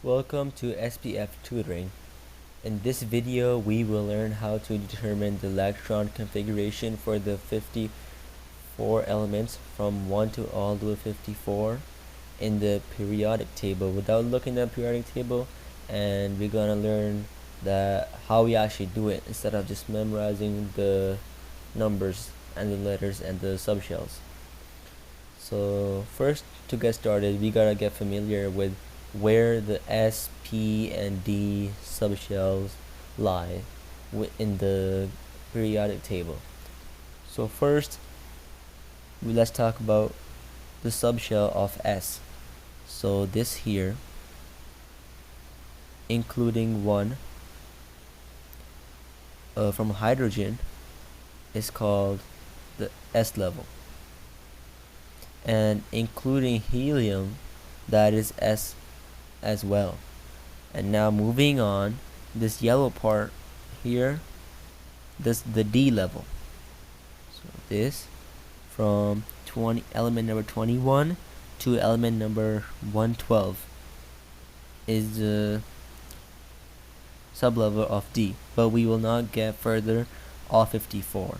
Welcome to SPF Tutoring. In this video, we will learn how to determine the electron configuration for the 54 elements from 1 to all the way 54 in the periodic table without looking at the periodic table, and we're gonna learn how we actually do it instead of just memorizing the numbers and the letters and the subshells. So first, to get started, we gotta get familiar with where the S, P, and D subshells lie in the periodic table. So first, let's talk about the subshell of S. So this here, including one from hydrogen, is called the S level, and including helium, that is S as well. And now moving on, this yellow part here, this the D level. So this from element number 21 to element number 112 is the sublevel of D, but we will not get further all 54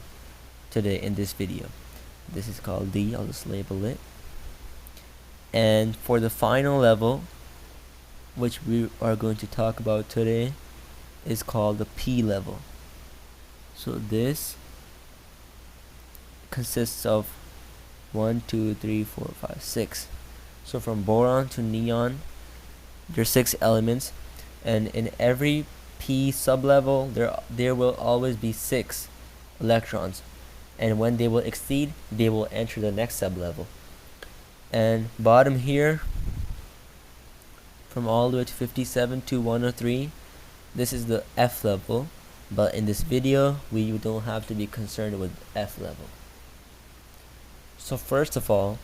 today in this video. This is called D. I'll just label it. And for the final level, which we are going to talk about today, is called the P level. So this consists of 1, 2, 3, 4, 5, 6. So from boron to neon, there's 6 elements, and in every P sublevel there will always be 6 electrons, and when they will exceed, they will enter the next sublevel. And bottom here, from all the way to 57 to 103, this is the F level, but in this video we don't have to be concerned with F level. So first of all,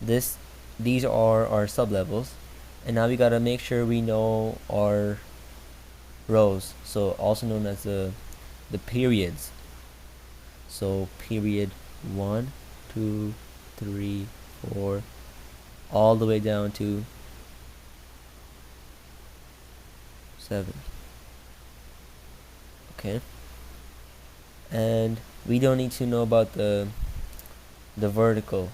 these are our sublevels, and now we gotta make sure we know our rows, so also known as the periods. So period 1, 2, 3, 4, all the way down to 7. Okay, and we don't need to know about the vertical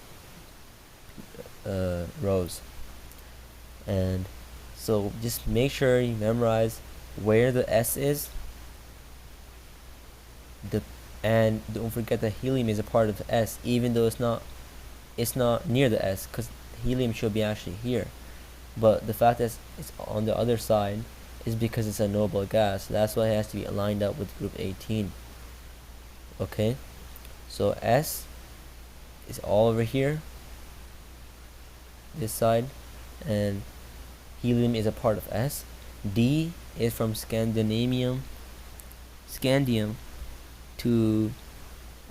rows, and so just make sure you memorize where the S is, and don't forget that helium is a part of S, even though it's not near the S, because helium should be actually here, but the fact that it's on the other side is because it's a noble gas. That's why it has to be aligned up with group 18. Okay, so S is all over here, this side, and helium is a part of S. D is from scandium to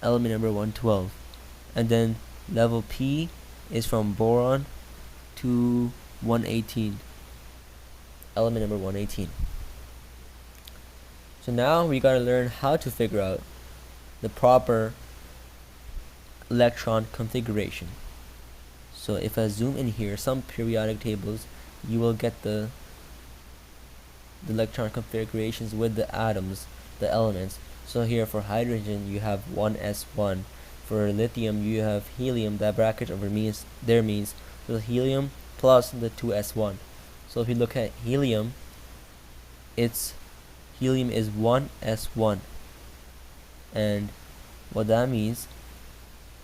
element number 112, and then level P is from boron to 118, element number 118. So now we gotta learn how to figure out the proper electron configuration. So if I zoom in here, some periodic tables, you will get the electron configurations with the atoms, the elements. So here for hydrogen you have 1s1, for lithium you have helium, that bracket over means the helium plus the 2s1. So if you look at helium, helium is 1s1, and what that means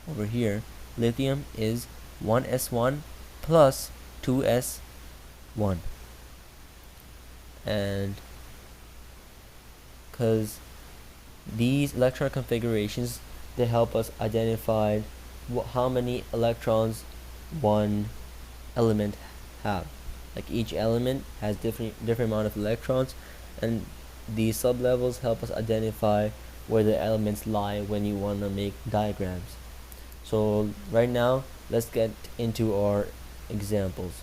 over here, lithium is 1s1 plus 2s1, and because these electron configurations, they help us identify how many electrons one element have. Like each element has different amount of electrons, and these sublevels help us identify where the elements lie when you want to make diagrams. So right now, let's get into our examples.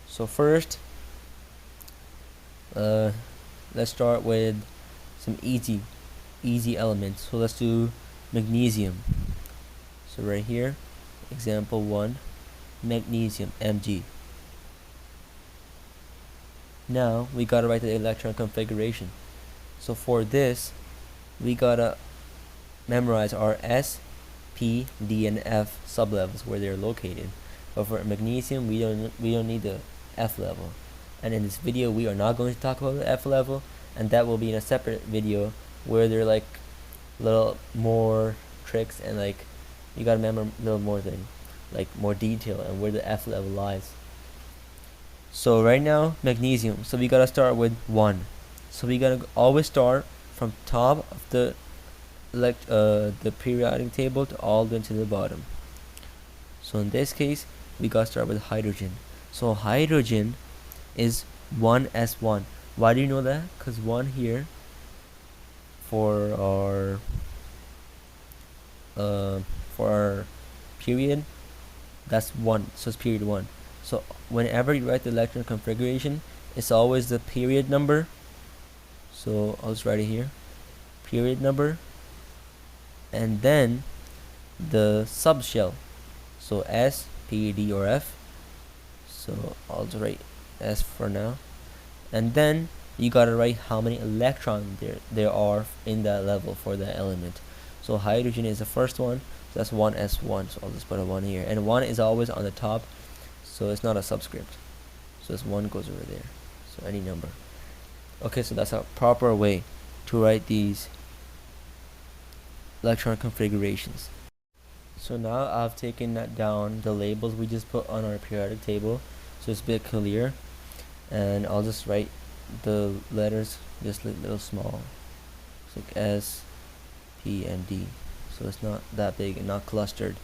So first, let's start with some easy elements. So let's do magnesium. So right here, example 1, magnesium, Mg. Now we gotta write the electron configuration. So for this, we gotta memorize our S, P, D, and F sublevels where they're located. But for magnesium, we don't need the F level. And in this video, we are not going to talk about the F level, and that will be in a separate video where they're like little more tricks and like you gotta remember a little more thing, like more detail and where the F level lies. So right now, magnesium. So we gotta start with 1. So we gotta always start from top of the periodic table to all the way to the bottom. So in this case, we gotta start with hydrogen. So hydrogen is 1s1. Why do you know that? Because 1 here for our period, that's 1, so it's period 1. So whenever you write the electron configuration, it's always the period number. So I'll just write it here, period number, and then the subshell, so S, P, D, or F. So I'll just write S for now, and then you gotta write how many electrons there are in that level for that element. So hydrogen is the first one, so that's 1s1, so I'll just put a 1 here, and 1 is always on the top, so it's not a subscript, so this 1 goes over there, so any number. Okay, so that's a proper way to write these electron configurations. So now I've taken that down, the labels we just put on our periodic table, so it's a bit clear, and I'll just write the letters just a little small. It's like S, P, and D, so it's not that big and not clustered.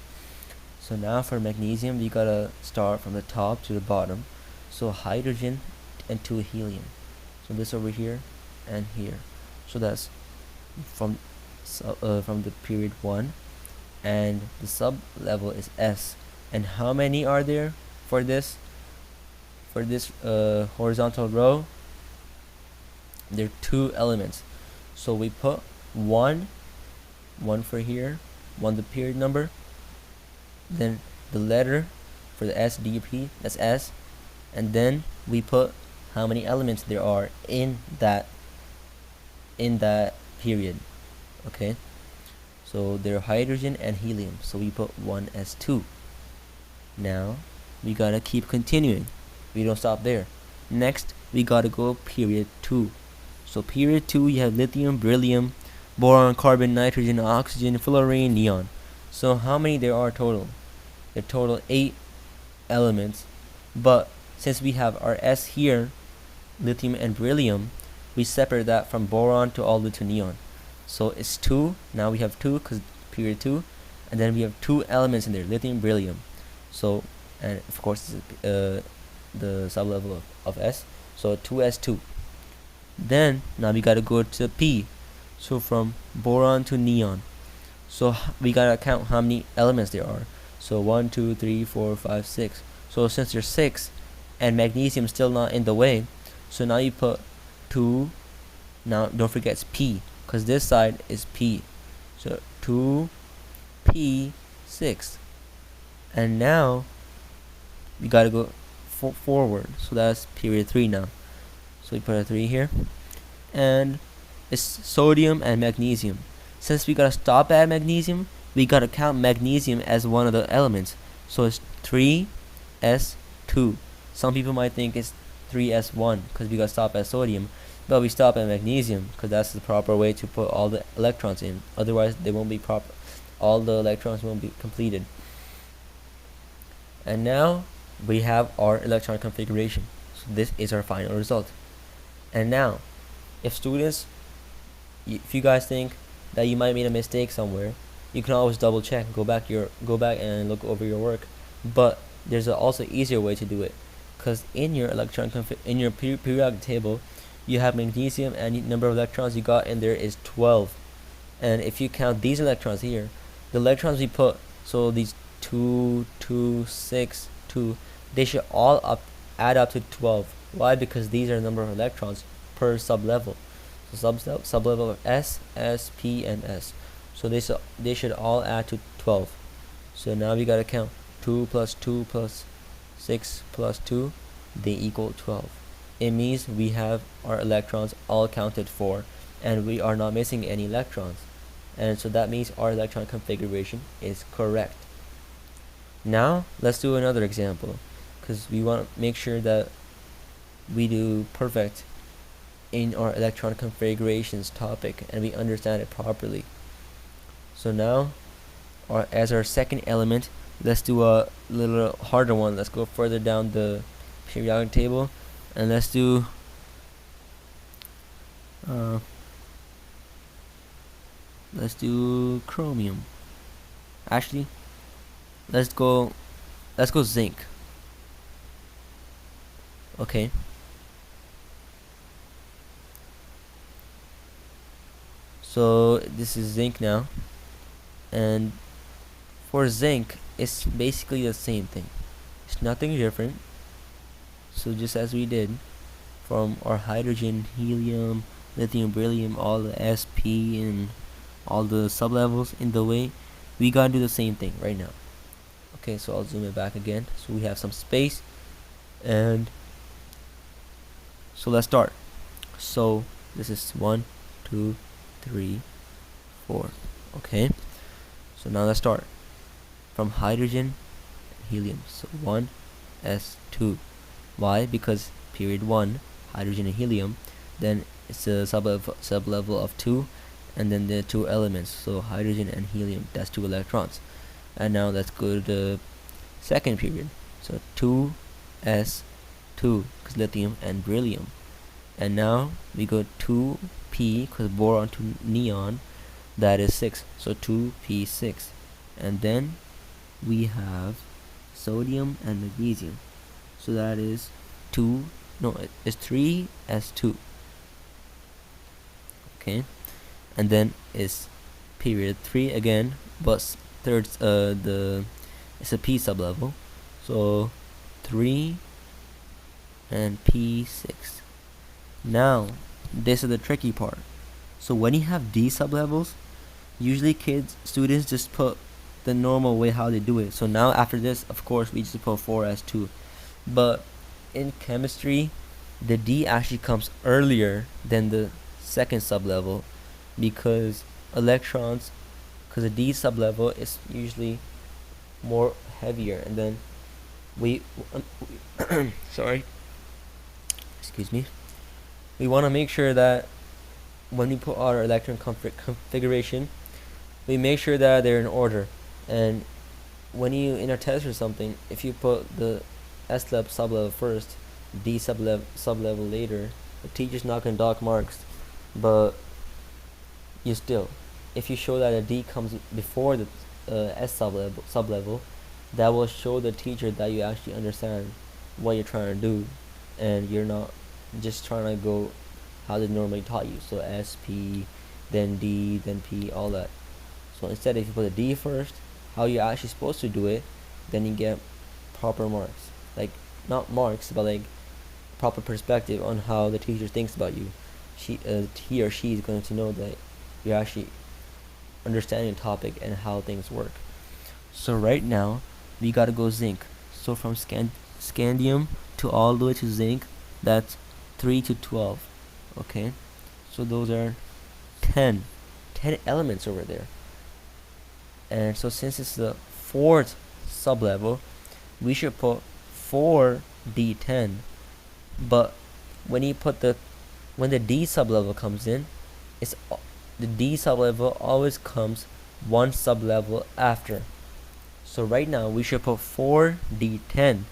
So now for magnesium, we gotta start from the top to the bottom. So hydrogen and 2 helium. So this over here and here. So that's from the period 1, and the sub level is S. And how many are there for this horizontal row? There are 2 elements. So we put 1 for here, 1 the period number, then the letter for the S, D, P, that's S, and then we put how many elements there are in that period. Okay, so they're hydrogen and helium, so we put 1s2. Now we gotta keep continuing, we don't stop there. Next we gotta go period 2. So period 2, you have lithium, beryllium, boron, carbon, nitrogen, oxygen, fluorine, neon. So how many there are total? There are total 8 elements, but since we have our S here, lithium and beryllium, we separate that from boron to all the way to neon. So it's 2, now we have 2 because period 2, and then we have 2 elements in there, lithium, beryllium. So, and of course the sublevel of S, so 2s2. Then now we gotta go to P, so from boron to neon. So we gotta count how many elements there are. So 1, 2, 3, 4, 5, 6. So since there's 6 and magnesium still not in the way, so now you put 2. Now don't forget it's P, because this side is P, so 2p6. And now we gotta go forward, so that's period 3 now. So we put a 3 here, and it's sodium and magnesium. Since we gotta stop at magnesium, we gotta count magnesium as one of the elements, so it's 3s2. Some people might think it's 3s1 because we gotta stop at sodium, but we stop at magnesium because that's the proper way to put all the electrons in, otherwise they won't be proper, all the electrons won't be completed. And now we have our electron configuration, so this is our final result. And now if you guys think that you might made a mistake somewhere, you can always double check, go back and look over your work. But there's also easier way to do it, because in your periodic table you have magnesium, and the number of electrons you got in there is 12. And if you count these electrons here, the electrons we put, so these 2, 2, 6, 2, they should all add up to 12. Why? Because these are the number of electrons per sublevel. So sublevel of S, S, P, and S. So they should all add to 12. So now we gotta count 2 plus 2 plus 6 plus 2, they equal 12. it means we have our electrons all accounted for and we are not missing any electrons, and so that means our electron configuration is correct. Now let's do another example, because we want to make sure that we do perfect in our electron configurations topic and we understand it properly. So now, as our second element, let's do a little harder one. Let's go further down the periodic table and let's do chromium. Actually, let's go zinc. Okay. So this is zinc now, and for zinc it's basically the same thing. It's nothing different. So just as we did from our hydrogen, helium, lithium, beryllium, all the sp and all the sublevels in the way, we gotta do the same thing right now. Okay, so I'll zoom it back again so we have some space, and so let's start. So this is 1, 2, 3, 4. Okay, so now let's start from hydrogen and helium. So 1 s2. Why? Because period 1, hydrogen and helium, then it's a sublevel of 2, and then the 2 elements, so hydrogen and helium, that's 2 electrons. And now let's go to the second period. So 2s2, because lithium and beryllium. And now we go 2p, because boron to neon, that is 6, so 2p6. And then we have sodium and magnesium, so that is 3s2. Okay, and then is period 3 again, but third it's a p sublevel, so 3 and p6. Now this is the tricky part. So when you have d sublevels, usually students just put the normal way how they do it. So now after this, of course, we just put 4s2, but in chemistry the d actually comes earlier than the second sublevel, because the d sublevel is usually more heavier, and then we sorry, excuse me, we want to make sure that when we put our electron configuration, we make sure that they're in order. And when you in a test or something, if you put the S sublevel first, D sublevel later, the teacher's not going to dock marks. But you still, if you show that a D comes before the S sublevel, that will show the teacher that you actually understand what you're trying to do, and you're not just trying to go how they normally taught you. So S, P, then D, then P, all that. So instead, if you put a D first, how you're actually supposed to do it, then you get proper marks. Like, not marks, but like proper perspective on how the teacher thinks about you. He or she is going to know that you're actually understanding the topic and how things work. So right now, we gotta go zinc. So from scandium to all the way to zinc, that's 3 to 12. Okay, so those are 10 elements over there. And so since it's the fourth sublevel, we should put 4d10. But when the D sublevel comes in, the D sublevel always comes one sublevel after. So right now we should put 4d10,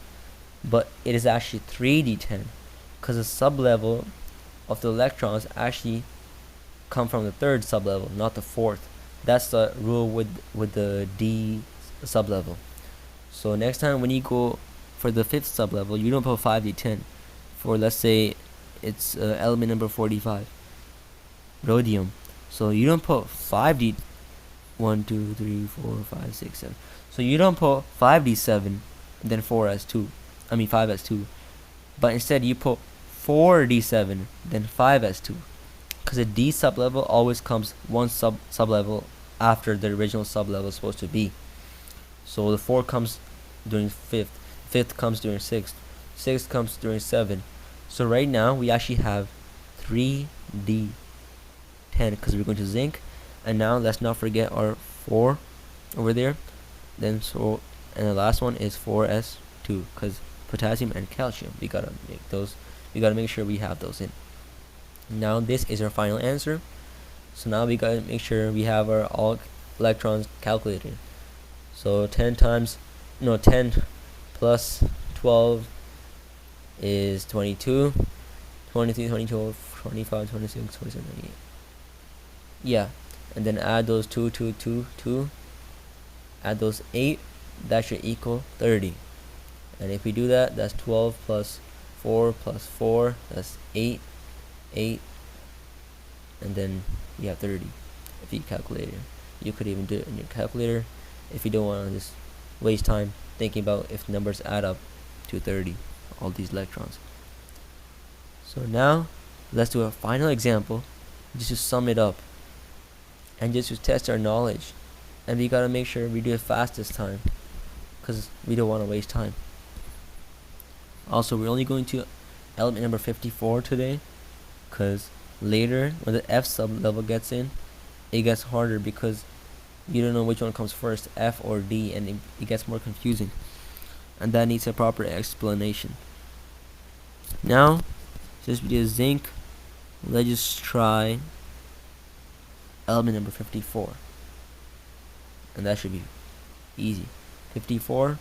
but it is actually 3d10, because the sublevel of the electrons actually come from the third sublevel, not the fourth. That's the rule with the D sublevel. So next time when you go for the fifth sublevel, you don't put 5d10. For, let's say, it's element number 45, rhodium. So you don't put 5d 1, 2, 3, 4, 5, 6, 7. So you don't put 5d7 and then 5s2. But instead you put 4d7 then 5s2, because the D sublevel always comes one sublevel after the original sublevel is supposed to be. So the 4 comes during 5th, 5th comes during 6th, 6th comes during 7th. So right now we actually have 3d10 because we're going to zinc, and now let's not forget our 4 over there. Then and the last one is 4s2 because potassium and calcium, we gotta make sure we have those in. Now this is our final answer. So now we gotta make sure we have our all electrons calculated. So 10 plus 12 is 22, 23, 22, 25, 26, 27, 28. Yeah, and then add those 2, 2, 2, 2, add those 8, that should equal 30. And if we do that, that's 12 plus 4 plus 4, that's 8, 8, and then you have 30 if you calculate it. You could even do it in your calculator if you don't want to just waste time thinking about if numbers add up to 30, all these electrons. So now let's do a final example just to sum it up and just to test our knowledge, and we gotta make sure we do it fast this time because we don't want to waste time. Also, we're only going to element number 54 today because later when the F sub level gets in, it gets harder because you don't know which one comes first, F or D, and it gets more confusing, and that needs a proper explanation. Now since we did zinc, let's just try element number 54, and that should be easy. 54,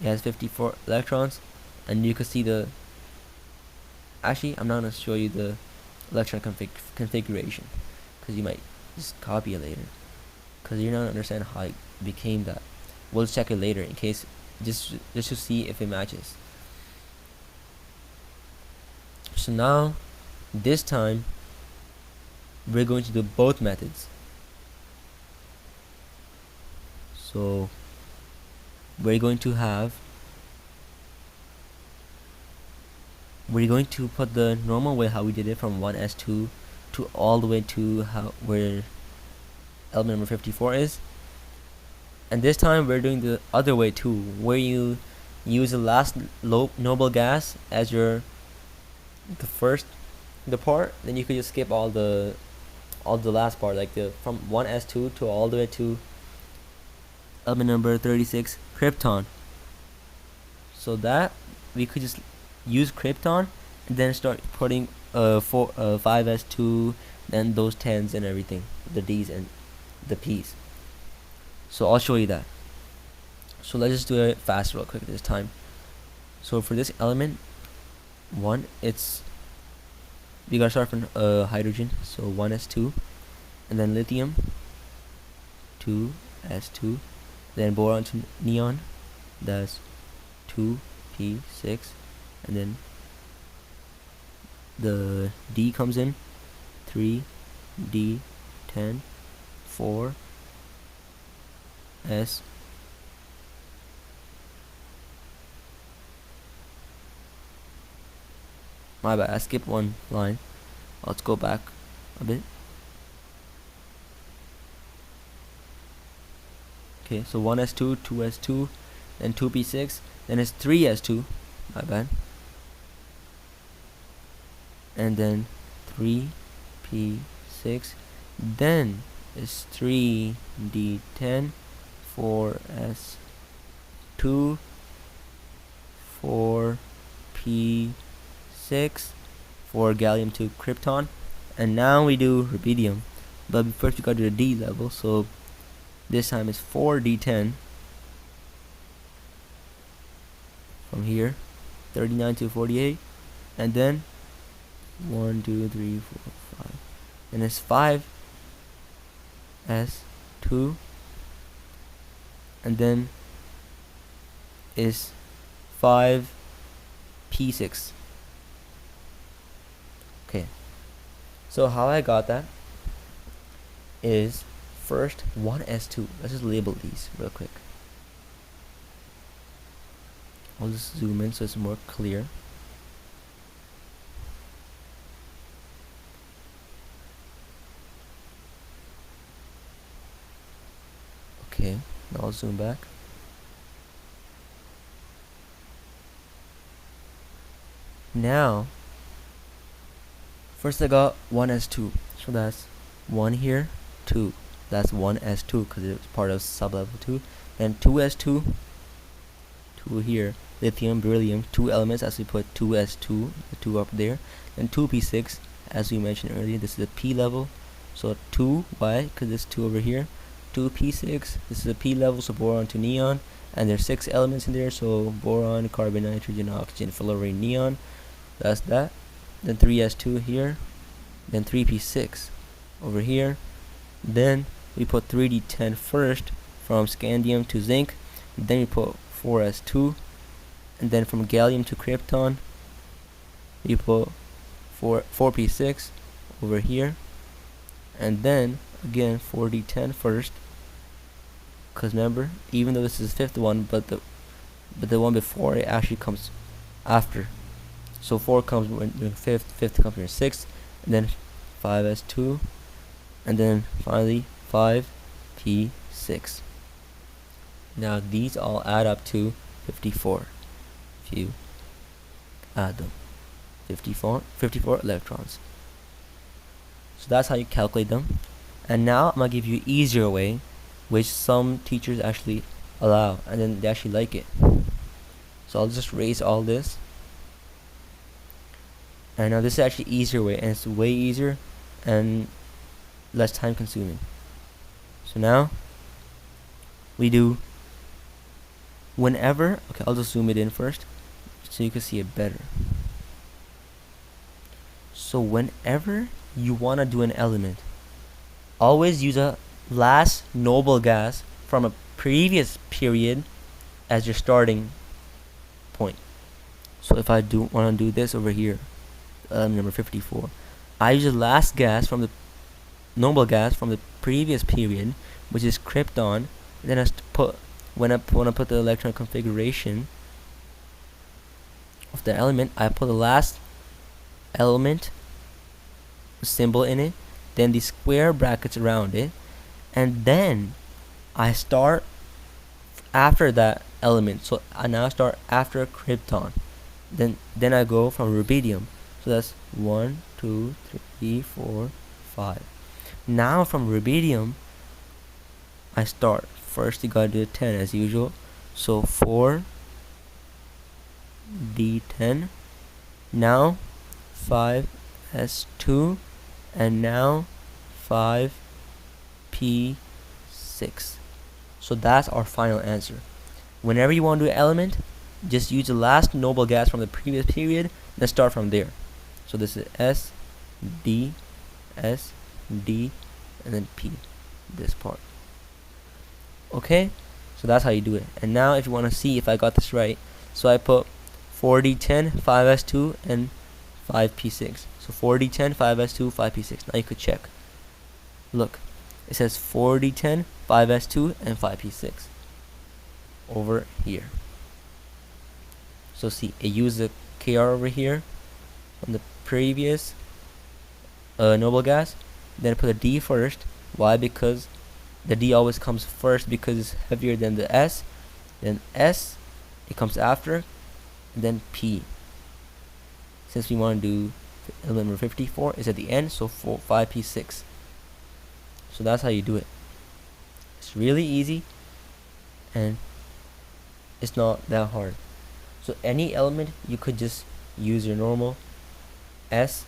it has 54 electrons, and you can see the, actually I'm not going to show you the electron configuration because you might just copy it later because you're not going to understand how it became that. We'll check it later in case, just to see if it matches. So now this time we're going to do both methods. So we're going to put the normal way how we did it from 1s2 to all the way to where element number 54 is, and this time we're doing the other way too, where you use the last noble gas as the part, then you could just skip all the last part, like from 1s2 to all the way to element number 36, krypton. So that we could just use krypton and then start putting 5s2, then those 10s and everything, the D's and the P's. So I'll show you that. So let's just do it fast real quick this time. So for this element 1, we gotta start from hydrogen, so 1s2, and then lithium 2s2, then boron to neon, that's 2p6, and then the D comes in, 3d10, 4s, my bad, I skipped one line. Let's go back a bit. Okay, so 1s2, 2s2, then 2p6, then it's 3s2, my bad, and then 3p6, then it's 3d10, 4s2, 4p6, for gallium to krypton, and now we do rubidium, but first we gotta do the D level, so this time it's 4d10 from here, 39 to 48, and then 1, 2, 3, 4, 5, and it's 5s2, and then is 5p6. Okay, so how I got that is first 1s2. Let's just label these real quick. I'll just zoom in so it's more clear. Okay, now I'll zoom back. Now, first I got 1s2, so that's 1 here, 2. That's 1s2 because it's part of sublevel 2. Then 2s2, 2 here, lithium, beryllium, 2 elements, as we put 2s2, the 2 up there. Then 2p6, as we mentioned earlier, this is a p level, so 2, why? Because there's 2 over here. 2p6, this is a p level, so boron to neon, and there's 6 elements in there, so boron, carbon, nitrogen, oxygen, fluorine, neon. That's that. Then 3s2 here, then 3p6 over here. Then we put 3d10 first from scandium to zinc, then we put 4s2, and then from gallium to krypton we put 4p6 over here, and then again 4d10 first, because remember, even though this is the fifth one, but the one before it actually comes after. So 4 comes when you're fifth comes when you're sixth, and then 5s2, and then finally 5p6. Now these all add up to 54 if you add them. 54 electrons. So that's how you calculate them. And now I'm gonna give you an easier way, which some teachers actually allow, and then they actually like it. So I'll just erase all this. And now this is actually easier way, and it's way easier and less time consuming. So now we do whenever, okay, I'll just zoom it in first so you can see it better. So whenever you want to do an element, always use a last noble gas from a previous period as your starting point. So if I do want to do this over here, number 54, I use the last gas from the noble gas from the previous period, which is krypton. Then I put when I put the electron configuration of the element, I put the last element symbol in it, then the square brackets around it, and then I start after that element. So I now start after krypton. Then I go from rubidium. So that's 1, 2, 3, 4, 5. Now from rubidium I start. First you gotta do 10 as usual. So 4 d10. Now 5 s2, and now 5 p6. So that's our final answer. Whenever you want to do an element, just use the last noble gas from the previous period, then start from there. So this is S, D, S, D, and then P, this part. Okay, so that's how you do it. And now if you want to see if I got this right, so I put 4d10, 5s2, and 5p6. So 4d10, 5s2, 5p6. Now you could check. Look, it says 4d10, 5s2, and 5p6 over here. So see, it used the Kr over here from the previous noble gas. Then put a D first. Why? Because the D always comes first because it's heavier than the S. Then S, it comes after, and then P. Since we want to do element number 54, is at the end, so 5p6. So that's how you do it. It's really easy, and it's not that hard. So any element, you could just use your normal S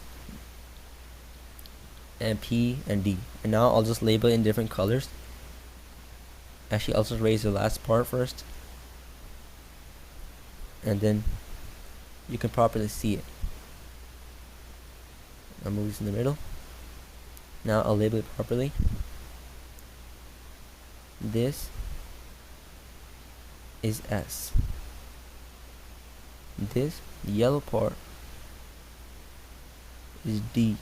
and P and D. And now I'll just label it in different colors. Actually, I'll just erase the last part first, and then you can properly see it. I'll move this in the middle. Now I'll label it properly. This is S. This yellow part is D.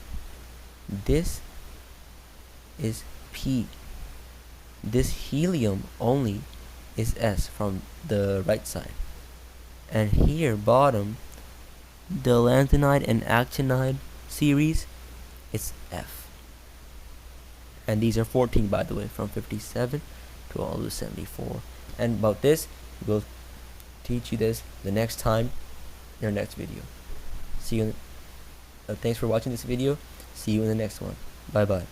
This is P. This helium only is S from the right side. And here bottom, the lanthanide and actinide series, it's F. And these are 14, by the way, from 57 to all the 74. And about this, we'll teach you this the next time in our next video. See you. Thanks for watching this video. See you in the next one. Bye bye.